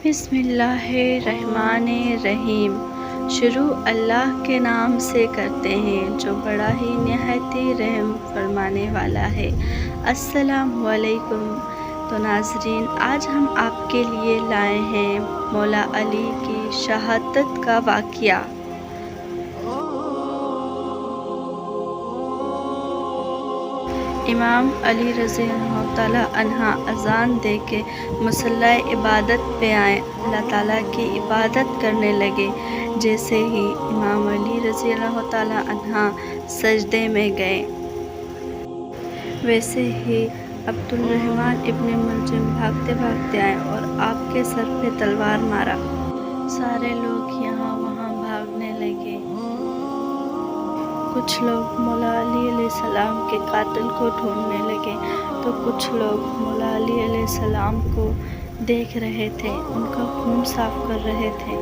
بسم اللہ الرحمن الرحیم۔ شروع اللہ کے نام سے کرتے ہیں جو بڑا ہی نہایت رحم فرمانے والا ہے۔ السلام علیکم۔ تو ناظرین، آج ہم آپ کے لیے لائے ہیں مولا علی کی شہادت کا واقعہ۔ امام علی رضی اللہ تعالیٰ عنہ اذان دے کے مصلی عبادت پہ آئے، اللہ تعالیٰ کی عبادت کرنے لگے۔ جیسے ہی امام علی رضی اللہ تعالیٰ عنہ سجدے میں گئے، ویسے ہی عبد الرحمن ابن ملجم بھاگتے بھاگتے آئے اور آپ کے سر پہ تلوار مارا۔ سارے لوگ یہاں وہاں بھاگنے لگے۔ کچھ لوگ مولا علی علیہ السلام کے قاتل کو ڈھونڈنے لگے تو کچھ لوگ مولا علی علیہ السلام کو دیکھ رہے تھے، ان کا خون صاف کر رہے تھے۔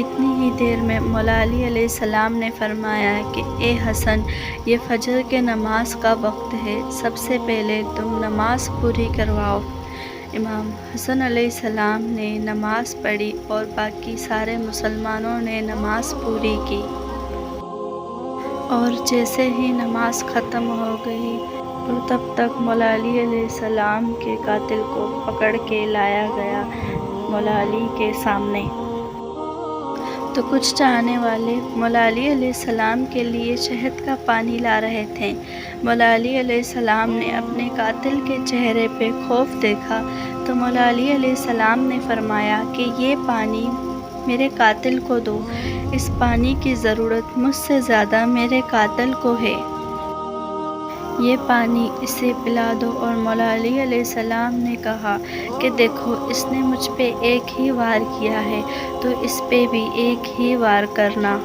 اتنی ہی دیر میں مولا علی علیہ السلام نے فرمایا کہ اے حسن، یہ فجر کے نماز کا وقت ہے، سب سے پہلے تم نماز پوری کرواؤ۔ امام حسن علیہ السلام نے نماز پڑھی اور باقی سارے مسلمانوں نے نماز پوری کی۔ اور جیسے ہی نماز ختم ہو گئی تو تب تک مولا علی علیہ السلام کے قاتل کو پکڑ کے لایا گیا مولا علی کے سامنے۔ تو کچھ چاہنے والے مولا علی علیہ السلام کے لیے شہد کا پانی لا رہے تھے۔ مولا علی علیہ السلام نے اپنے قاتل کے چہرے پہ خوف دیکھا تو مولا علی علیہ السلام نے فرمایا کہ یہ پانی میرے قاتل کو دو، اس پانی کی ضرورت مجھ سے زیادہ میرے قاتل کو ہے، یہ پانی اسے پلا دو۔ اور مولا علی علیہ السلام نے کہا کہ دیکھو، اس نے مجھ پہ ایک ہی وار کیا ہے تو اس پہ بھی ایک ہی وار کرنا،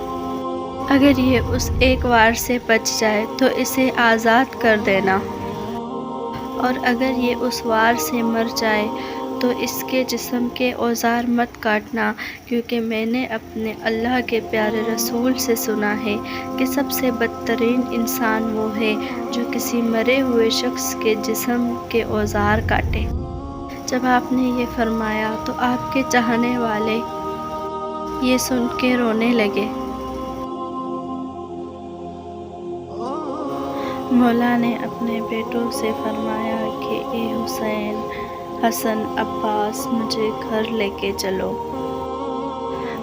اگر یہ اس ایک وار سے بچ جائے تو اسے آزاد کر دینا، اور اگر یہ اس وار سے مر جائے تو اس کے جسم کے اوزار مت کاٹنا، کیونکہ میں نے اپنے اللہ کے پیارے رسول سے سنا ہے کہ سب سے بدترین انسان وہ ہے جو کسی مرے ہوئے شخص کے جسم کے اوزار کاٹے۔ جب آپ نے یہ فرمایا تو آپ کے چاہنے والے یہ سن کے رونے لگے۔ مولا نے اپنے بیٹوں سے فرمایا کہ اے حسین، حسن، عباس، مجھے گھر لے کے چلو۔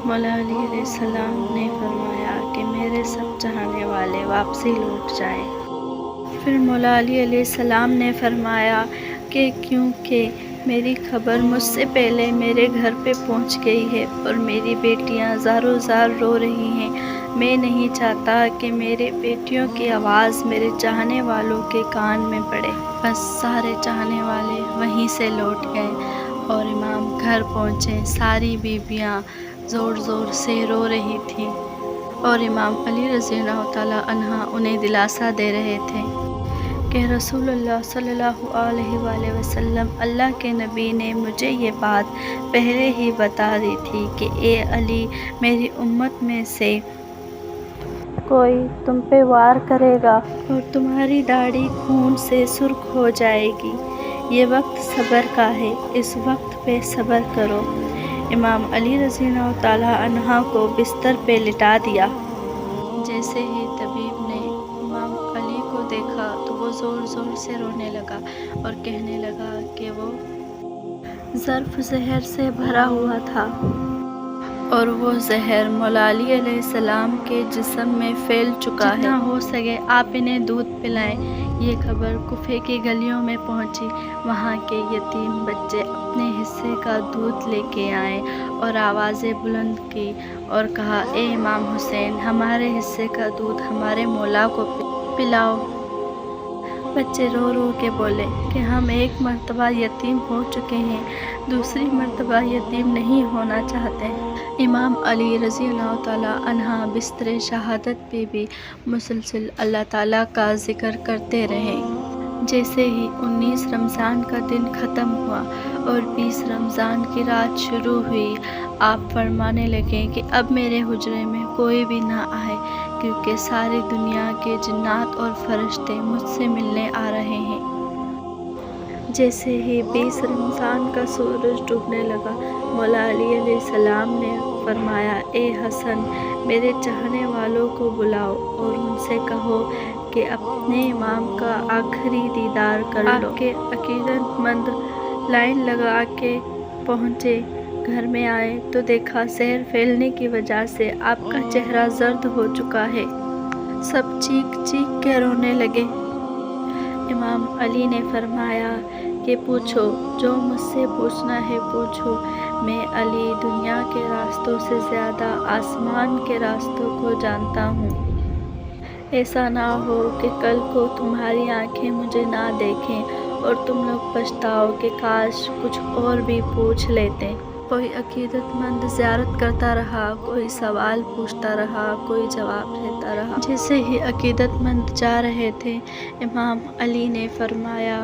مولا علی علیہ السلام نے فرمایا کہ میرے سب چاہنے والے واپسی لوٹ جائیں۔ پھر مولا علی علیہ السلام نے فرمایا کہ کیونکہ میری خبر مجھ سے پہلے میرے گھر پہ پہنچ گئی ہے اور میری بیٹیاں زاروں زار رو رہی ہیں، میں نہیں چاہتا کہ میرے بیٹیوں کی آواز میرے چاہنے والوں کے کان میں پڑے۔ بس سارے چاہنے والے وہیں سے لوٹ گئے اور امام گھر پہنچے۔ ساری بیویاں زور زور سے رو رہی تھیں اور امام علی رضی اللہ تعالیٰ عنہ انہیں دلاسا دے رہے تھے کہ رسول اللہ صلی اللہ علیہ وآلہ وسلم، اللہ کے نبی نے مجھے یہ بات پہلے ہی بتا دی تھی کہ اے علی، میری امت میں سے کوئی تم پہ وار کرے گا اور تمہاری داڑھی خون سے سرخ ہو جائے گی، یہ وقت صبر کا ہے، اس وقت پہ صبر کرو۔ امام علی رضی اللہ تعالیٰ عنہ کو بستر پہ لٹا دیا۔ جیسے ہی طبیب نے امام علی کو دیکھا تو وہ زور زور سے رونے لگا اور کہنے لگا کہ وہ ظرف زہر سے بھرا ہوا تھا اور وہ زہر مولا علی علیہ السلام کے جسم میں پھیل چکا ہے، جتنا ہو سکے آپ انہیں دودھ پلائیں۔ یہ خبر کوفے کی گلیوں میں پہنچی، وہاں کے یتیم بچے اپنے حصے کا دودھ لے کے آئے اور آوازیں بلند کی اور کہا، اے امام حسین، ہمارے حصے کا دودھ ہمارے مولا کو پلاؤ۔ بچے رو رو کے بولے کہ ہم ایک مرتبہ یتیم ہو چکے ہیں، دوسری مرتبہ یتیم نہیں ہونا چاہتے۔ امام علی رضی اللہ تعالیٰ عنہ بستر شہادت پہ بھی مسلسل اللہ تعالیٰ کا ذکر کرتے رہے۔ جیسے ہی 19 رمضان کا دن ختم ہوا اور 20 رمضان کی رات شروع ہوئی، آپ فرمانے لگے کہ اب میرے حجرے میں کوئی بھی نہ آئے، کیونکہ ساری دنیا کے جنات اور فرشتے مجھ سے ملنے آ رہے ہیں۔ جیسے ہی 20 رمضان کا سورج ڈوبنے لگا، مولا علی علیہ السلام نے فرمایا، اے حسن، میرے چاہنے والوں کو بلاؤ اور ان سے کہو کہ اپنے امام کا آخری دیدار کر لو۔ آپ کے عقیدت مند لائن لگا کے پہنچے، گھر میں آئے تو دیکھا زہر پھیلنے کی وجہ سے آپ کا چہرہ زرد ہو چکا ہے۔ سب چیخ چیخ کے رونے لگے۔ امام علی نے فرمایا کہ پوچھو، جو مجھ سے پوچھنا ہے پوچھو، میں علی دنیا کے راستوں سے زیادہ آسمان کے راستوں کو جانتا ہوں۔ ایسا نہ ہو کہ کل کو تمہاری آنکھیں مجھے نہ دیکھیں اور تم لوگ پچھتاؤ کہ کاش کچھ اور بھی پوچھ لیتے۔ کوئی عقیدت مند زیارت کرتا رہا، کوئی سوال پوچھتا رہا، کوئی جواب دیتا رہا۔ جیسے ہی عقیدت مند جا رہے تھے، امام علی نے فرمایا،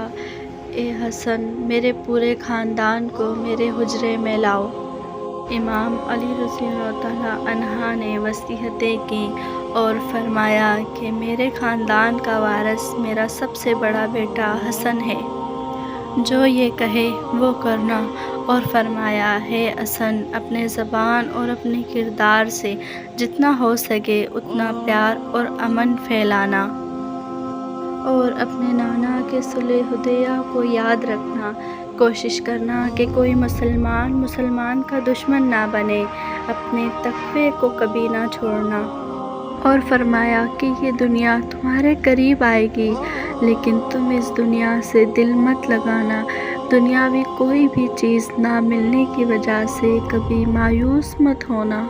اے حسن، میرے پورے خاندان کو میرے حجرے میں لاؤ۔ امام علی رضی اللہ تعالیٰ عنہ نے وصیتیں کیں اور فرمایا کہ میرے خاندان کا وارث میرا سب سے بڑا بیٹا حسن ہے، جو یہ کہے وہ کرنا، اور فرمایا، ہے حسن، اپنے زبان اور اپنے کردار سے جتنا ہو سکے اتنا پیار اور امن پھیلانا، اور اپنے نانا کے صلح حدیبیہ کو یاد رکھنا، کوشش کرنا کہ کوئی مسلمان کا دشمن نہ بنے، اپنے تقوی کو کبھی نہ چھوڑنا، اور فرمایا کہ یہ دنیا تمہارے قریب آئے گی لیکن تم اس دنیا سے دل مت لگانا، دنیاوی کوئی بھی چیز نہ ملنے کی وجہ سے کبھی مایوس مت ہونا،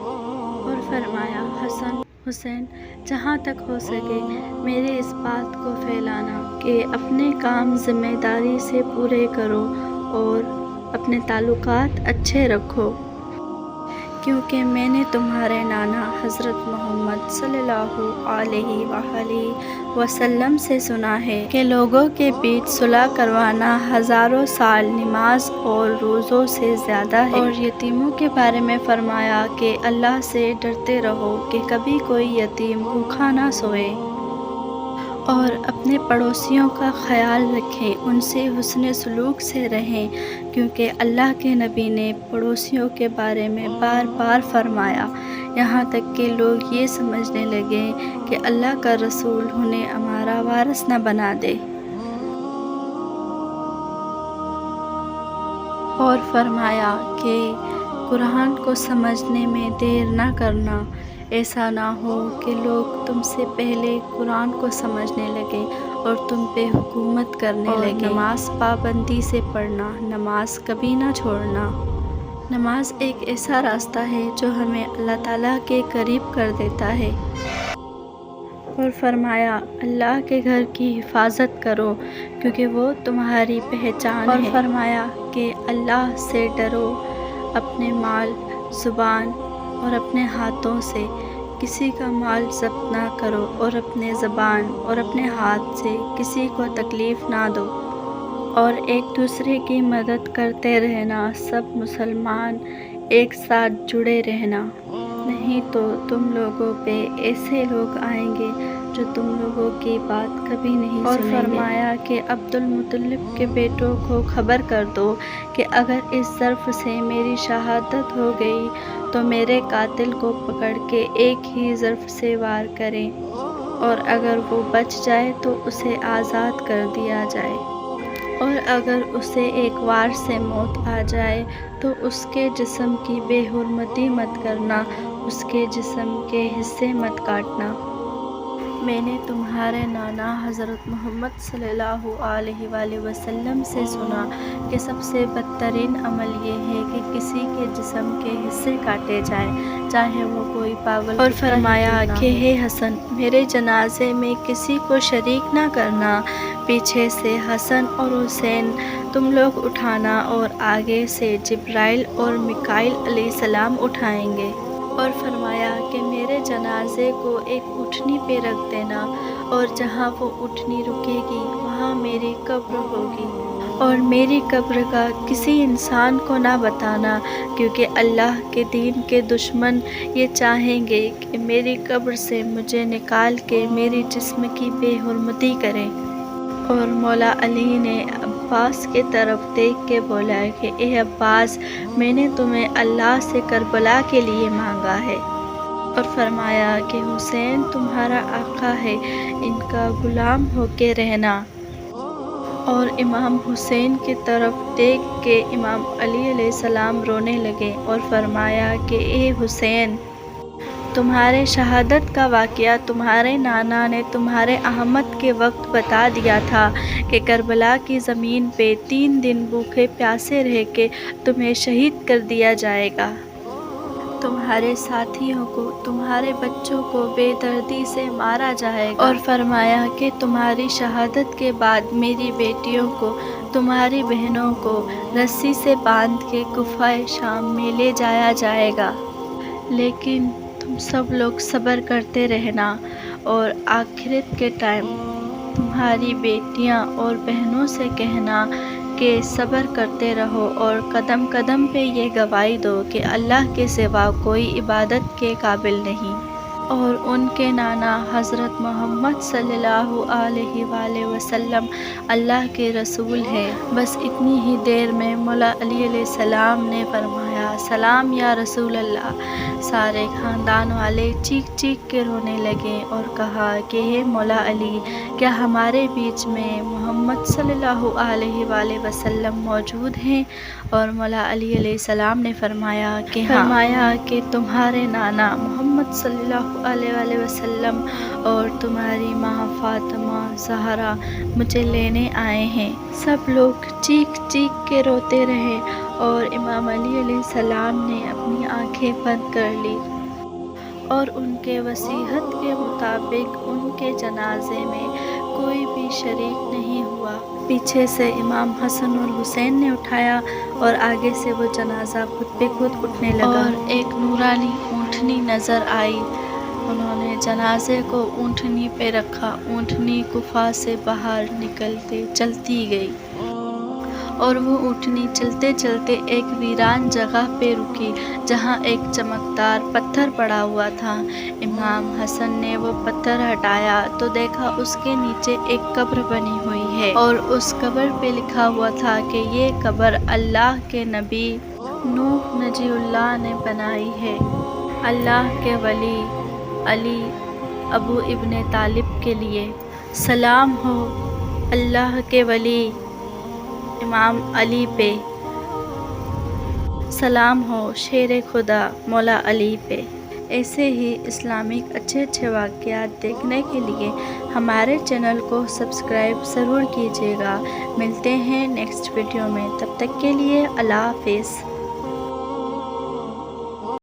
اور فرمایا، حسن حسین، جہاں تک ہو سکے میرے اس بات کو پھیلانا کہ اپنے کام ذمہ داری سے پورے کرو اور اپنے تعلقات اچھے رکھو، کیونکہ میں نے تمہارے نانا حضرت محمد صلی اللہ علیہ وآلہ وسلم سے سنا ہے کہ لوگوں کے بیچ صلح کروانا ہزاروں سال نماز اور روزوں سے زیادہ ہے، اور یتیموں کے بارے میں فرمایا کہ اللہ سے ڈرتے رہو کہ کبھی کوئی یتیم بھوکا نہ سوئے، اور اپنے پڑوسیوں کا خیال رکھیں، ان سے حسن سلوک سے رہیں، کیونکہ اللہ کے نبی نے پڑوسیوں کے بارے میں بار بار فرمایا، یہاں تک کہ لوگ یہ سمجھنے لگے کہ اللہ کا رسول انہیں ہمارا وارث نہ بنا دے، اور فرمایا کہ قرآن کو سمجھنے میں دیر نہ کرنا، ایسا نہ ہو کہ لوگ تم سے پہلے قرآن کو سمجھنے لگے اور تم پہ حکومت کرنے لگے۔ نماز پابندی سے پڑھنا، نماز کبھی نہ چھوڑنا۔ نماز ایک ایسا راستہ ہے جو ہمیں اللہ تعالیٰ کے قریب کر دیتا ہے، اور فرمایا، اللہ کے گھر کی حفاظت کرو کیونکہ وہ تمہاری پہچان ہے، اور فرمایا کہ اللہ سے ڈرو، اپنے مال، زبان اور اپنے ہاتھوں سے کسی کا مال ضبط نہ کرو، اور اپنے زبان اور اپنے ہاتھ سے کسی کو تکلیف نہ دو، اور ایک دوسرے کی مدد کرتے رہنا، سب مسلمان ایک ساتھ جڑے رہنا، نہیں تو تم لوگوں پہ ایسے لوگ آئیں گے جو تم لوگوں کی بات کبھی نہیں سنیں گے۔ اور فرمایا کہ عبد المطلب کے بیٹوں کو خبر کر دو کہ اگر اس ظرف سے میری شہادت ہو گئی تو میرے قاتل کو پکڑ کے ایک ہی ظرف سے وار کریں، اور اگر وہ بچ جائے تو اسے آزاد کر دیا جائے، اور اگر اسے ایک وار سے موت آ جائے تو اس کے جسم کی بے حرمتی مت کرنا، اس کے جسم کے حصے مت کاٹنا۔ میں نے تمہارے نانا حضرت محمد صلی اللہ علیہ وآلہ وسلم سے سنا کہ سب سے بدترین عمل یہ ہے کہ کسی کے جسم کے حصے کاٹے جائیں، چاہے وہ کوئی پاگل، اور فرمایا کہ ہے حسن، میرے جنازے میں کسی کو شریک نہ کرنا، پیچھے سے حسن اور حسین تم لوگ اٹھانا اور آگے سے جبرائیل اور میکائیل علیہ السلام اٹھائیں گے، اور فرمایا کہ میرے جنازے کو ایک اٹھنی پہ رکھ دینا، اور جہاں وہ اٹھنی رکے گی وہاں میری قبر ہوگی، اور میری قبر کا کسی انسان کو نہ بتانا، کیونکہ اللہ کے دین کے دشمن یہ چاہیں گے کہ میری قبر سے مجھے نکال کے میری جسم کی بے حرمتی کریں، اور مولا علی نے عباس کی طرف دیکھ کے بولا کہ اے عباس، میں نے تمہیں اللہ سے کربلا کے لیے مانگا ہے، اور فرمایا کہ حسین تمہارا آقا ہے، ان کا غلام ہو کے رہنا۔ اور امام حسین کی طرف دیکھ کے امام علی علیہ السلام رونے لگے اور فرمایا کہ اے حسین، تمہارے شہادت کا واقعہ تمہارے نانا نے تمہارے آمد کے وقت بتا دیا تھا کہ کربلا کی زمین پہ 3 دن بھوکے پیاسے رہ کے تمہیں شہید کر دیا جائے گا، تمہارے ساتھیوں کو، تمہارے بچوں کو بے دردی سے مارا جائے گا، اور فرمایا کہ تمہاری شہادت کے بعد میری بیٹیوں کو، تمہاری بہنوں کو رسی سے باندھ کے کوفہ شام میں لے جایا جائے گا، لیکن تم سب لوگ صبر کرتے رہنا، اور آخرت کے ٹائم تمہاری بیٹیاں اور بہنوں سے کہنا کہ صبر کرتے رہو، اور قدم قدم پہ یہ گواہی دو کہ اللہ کے سوا کوئی عبادت کے قابل نہیں، اور ان کے نانا حضرت محمد صلی اللہ علیہ وآلہ وسلم اللہ کے رسول ہے۔ بس اتنی ہی دیر میں مولا علی علیہ السلام نے فرمایا سلام یا رسول اللہ۔ سارے خاندان والے چیخ چیخ کے رونے لگے اور کہا کہ اے مولا علی، کیا ہمارے بیچ میں محمد صلی اللہ علیہ وآلہ وسلم موجود ہیں؟ اور مولا علی علیہ السلام نے فرمایا کہ ہاں، فرمایا کہ تمہارے نانا محمد صلی اللہ علیہ وآلہ وسلم اور تمہاری ماں فاطمہ زہرا مجھے لینے آئے ہیں۔ سب لوگ چیخ چیخ کے روتے رہے، اور امام علی علیہ السلام نے اپنی آنکھیں بند کر لی، اور ان کے وصیت کے مطابق ان کے جنازے میں کوئی بھی شریک نہیں ہوا۔ پیچھے سے امام حسن اور حسین نے اٹھایا، اور آگے سے وہ جنازہ خود بہ خود اٹھنے لگا، اور ایک نورانی اونٹنی نظر آئی۔ انہوں نے جنازے کو اونٹنی پہ رکھا، اونٹنی کوفہ سے باہر نکلتے چلتی گئی، اور وہ اونٹنی چلتے چلتے ایک ویران جگہ پہ رکی جہاں ایک چمکدار پتھر پڑا ہوا تھا۔ امام حسن نے وہ پتھر ہٹایا تو دیکھا اس کے نیچے ایک قبر بنی ہوئی ہے، اور اس قبر پہ لکھا ہوا تھا کہ یہ قبر اللہ کے نبی نوح نجی اللہ نے بنائی ہے، اللہ کے ولی علی ابو ابن طالب کے لیے۔ سلام ہو اللہ کے ولی امام علی پہ، سلام ہو شیر خدا مولا علی پہ۔ ایسے ہی اسلامک اچھے اچھے واقعات دیکھنے کے لیے ہمارے چینل کو سبسکرائب ضرور کیجیے گا۔ ملتے ہیں نیکسٹ ویڈیو میں، تب تک کے لیے اللہ حافظ۔